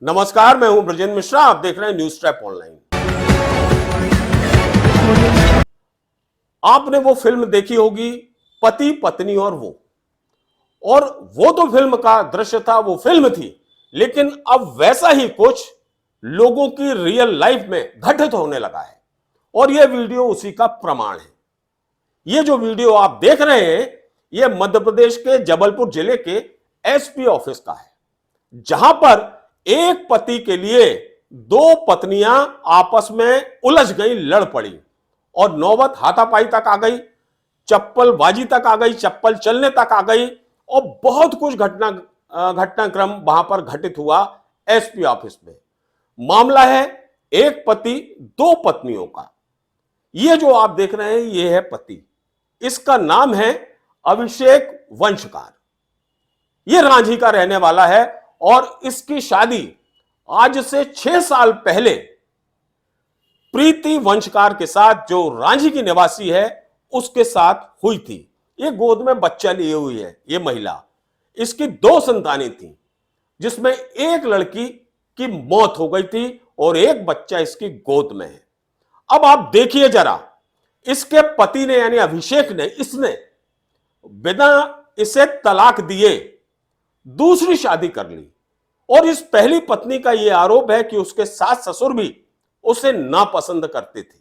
नमस्कार, मैं हूं ब्रजेंद्र मिश्रा। आप देख रहे हैं न्यूज ट्रैप ऑनलाइन। आपने वो फिल्म देखी होगी, पति पत्नी और वो तो फिल्म का दृश्य था, वो फिल्म थी। लेकिन अब वैसा ही कुछ लोगों की रियल लाइफ में घटित होने लगा है और यह वीडियो उसी का प्रमाण है। ये जो वीडियो आप देख रहे हैं, यह मध्य प्रदेश के जबलपुर जिले के एसपी ऑफिस का है, जहां पर एक पति के लिए दो पत्नियां आपस में उलझ गई, लड़ पड़ी और नौबत हाथापाई तक आ गई, चप्पलबाजी तक आ गई, चप्पल चलने तक आ गई और बहुत कुछ घटनाक्रम वहां पर घटित हुआ एसपी ऑफिस में। मामला है एक पति दो पत्नियों का। ये जो आप देख रहे हैं, ये है पति। इसका नाम है अभिषेक वंशकार। ये रांझी का रहने वाला है और इसकी शादी आज से 6 साल पहले प्रीति वंशकार के साथ, जो रांझी की निवासी है, उसके साथ हुई थी। ये गोद में बच्चा लिए हुई है ये महिला। इसकी 2 संतानें थी, जिसमें एक लड़की की मौत हो गई थी और एक बच्चा इसकी गोद में है। अब आप देखिए जरा, इसके पति ने यानी अभिषेक ने, इसने बिना इसे तलाक दिए दूसरी शादी कर ली और इस पहली पत्नी का यह आरोप है कि उसके सास ससुर भी उसे नापसंद करते थे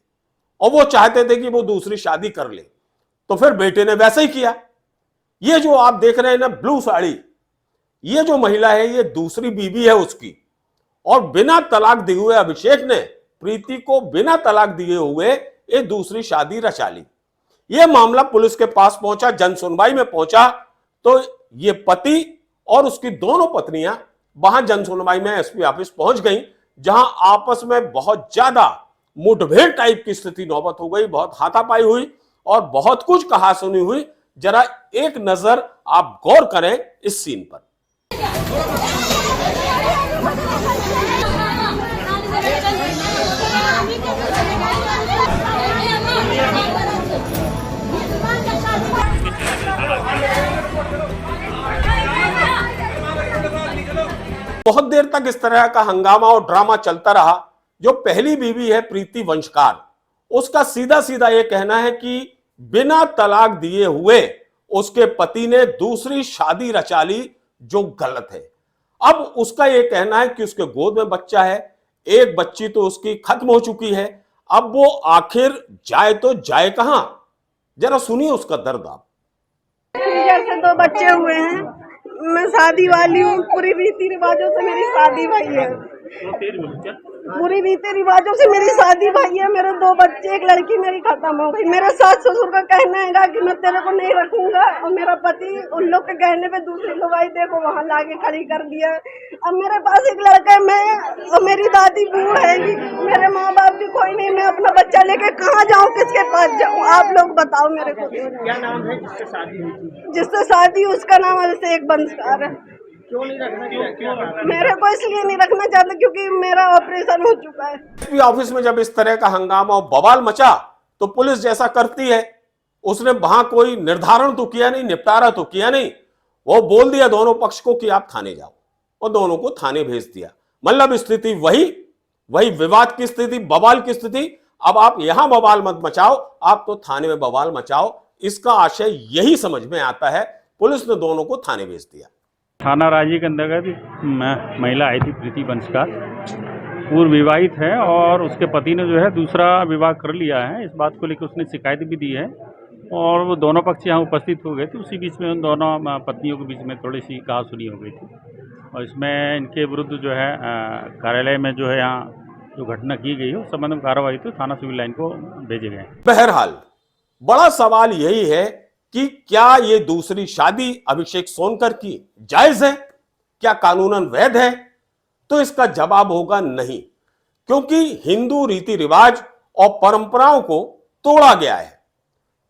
और वो चाहते थे कि वो दूसरी शादी कर ले। तो फिर बेटे ने वैसा ही किया। ये जो आप देख रहे हैं ना, ब्लू साड़ी, ये जो महिला है, ये दूसरी बीवी है उसकी। और बिना तलाक दिए हुए अभिषेक ने प्रीति को बिना तलाक दिए हुए एक दूसरी शादी रचा ली। यह मामला पुलिस के पास पहुंचा, जन सुनवाई में पहुंचा तो ये पति और उसकी दोनों पत्नियां वहां जन सुनवाई में एसपी ऑफिस पहुंच गई, जहां आपस में बहुत ज्यादा मुठभेड़ टाइप की स्थिति नौबत हो गई, बहुत हाथापाई हुई और बहुत कुछ कहा सुनी हुई। जरा एक नजर आप गौर करें इस सीन पर। बहुत देर तक इस तरह का हंगामा और ड्रामा चलता रहा। जो पहली बीवी है प्रीति वंशकार, उसका सीधा सीधा यह कहना है कि बिना तलाक दिए हुए उसके पति ने दूसरी शादी रचा ली, जो गलत है। अब उसका यह कहना है कि उसके गोद में बच्चा है, एक बच्ची तो उसकी खत्म हो चुकी है। अब वो आखिर जाए तो जाए कहां? जरा सुनिए उसका दर्द आप। जैसे 2 बच्चे हुए हैं, मैं शादी वाली हूँ, पूरी रीति रिवाजों से मेरी शादी भई है। पूरी रीति रिवाजों से मेरी शादी भई है। मेरे 2 बच्चे, एक लड़की मेरी खत्म हो गई। मेरे सास ससुर का कहना है कि मैं तेरे को नहीं रखूंगा और मेरा पति उन लोग के कहने पे दूसरी लुगाई देखो वहां लाके खड़ी कर दिया। अब मेरे पास एक लड़का है, मैं और मेरी दादी बूढ़ है, मेरे माँ बाप भी कोई नहीं। मैं अपना बच्चा लेके कहाँ जाऊँ, किसके पास जाऊँ? आप लोग बताओ मेरे को। क्या नाम है जिससे शादी हुई थी? जिससे शादी, उसका नाम अभिषेक वंशकार है। क्यों नहीं रखना? क्या मेरे को इसलिए नहीं रखना चाहता क्योंकि मेरा ऑपरेशन हो चुका है। एसपी ऑफिस में जब इस तरह का हंगामा और बवाल मचा तो पुलिस जैसा करती है, उसने वहां कोई निर्धारण तो किया नहीं, निपटारा तो किया नहीं। वो बोल दिया दोनों पक्ष को कि आप थाने जाओ और दोनों को थाने भेज दिया। मतलब स्थिति वही विवाद की स्थिति, बवाल की स्थिति। अब आप यहां बवाल मत मचाओ, आप तो थाने में बवाल मचाओ। इसका आशय यही समझ में आता है। पुलिस ने दोनों को थाने भेज दिया। थाना रांझी के अंतर्गत महिला आई थी प्रीति वंशकार, पूर्व विवाहित है और उसके पति ने जो है दूसरा विवाह कर लिया है। इस बात को लेकर उसने शिकायत भी दी है और वो दोनों पक्ष यहाँ उपस्थित हो गए थे। उसी बीच में उन दोनों पत्नियों के बीच में थोड़ी सी कहासुनी हो गई थी और इसमें इनके विरुद्ध जो है कार्यालय में जो है यहाँ जो घटना की गई है उस संबंध में कार्रवाई तो थाना सिविल लाइन को भेजे गए। बहरहाल बड़ा सवाल यही है कि क्या ये दूसरी शादी अभिषेक सोनकर की जायज है, क्या कानूनन वैध है? तो इसका जवाब होगा नहीं, क्योंकि हिंदू रीति रिवाज और परंपराओं को तोड़ा गया है।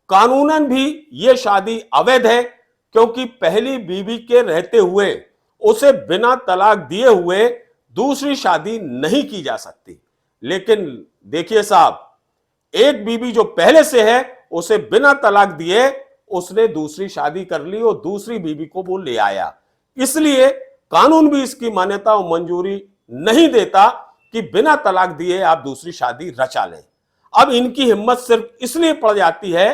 कानूनन भी यह शादी अवैध है, क्योंकि पहली बीवी के रहते हुए उसे बिना तलाक दिए हुए दूसरी शादी नहीं की जा सकती। लेकिन देखिए साहब, एक बीवी जो पहले से है उसे बिना तलाक दिए उसने दूसरी शादी कर ली और दूसरी बीवी को वो ले आया। इसलिए कानून भी इसकी मान्यता और मंजूरी नहीं देता कि बिना तलाक दिए आप दूसरी शादी रचा लें। अब इनकी हिम्मत सिर्फ इसलिए पड़ जाती है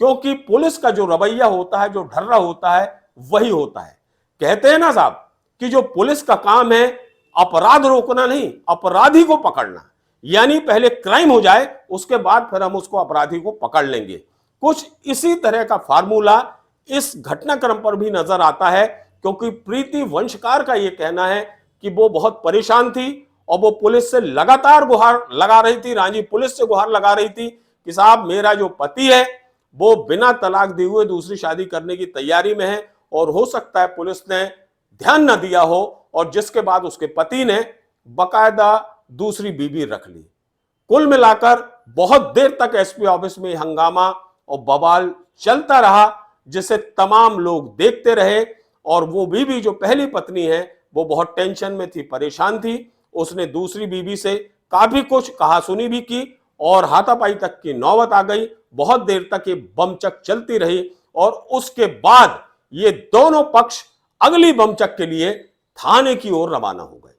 क्योंकि पुलिस का जो रवैया होता है, जो ढर्रा होता है, वही होता है। कहते हैं ना साहब कि जो पुलिस का काम है अपराध रोकना नहीं, अपराधी को पकड़ना। यानी पहले क्राइम हो जाए, उसके बाद फिर हम उसको अपराधी को पकड़ लेंगे। कुछ इसी तरह का फार्मूला इस घटनाक्रम पर भी नजर आता है, क्योंकि प्रीति वंशकार का यह कहना है कि वो बहुत परेशान थी और वो पुलिस से लगातार गुहार लगा रही थी, रांची पुलिस से गुहार लगा रही थी कि साहब मेरा जो पति है वो बिना तलाक दिए हुए दूसरी शादी करने की तैयारी में है, और हो सकता है पुलिस ने ध्यान न दिया हो और जिसके बाद उसके पति ने बकायदा दूसरी बीवी रख ली। कुल मिलाकर बहुत देर तक एसपी ऑफिस में हंगामा और बवाल चलता रहा, जिसे तमाम लोग देखते रहे। और वो बीवी जो पहली पत्नी है वो बहुत टेंशन में थी, परेशान थी। उसने दूसरी बीवी से काफी कुछ कहा सुनी भी की और हाथापाई तक की नौबत आ गई। बहुत देर तक ये बमचक चलती रही और उसके बाद ये दोनों पक्ष अगली बमचक के लिए थाने की ओर रवाना हो गए।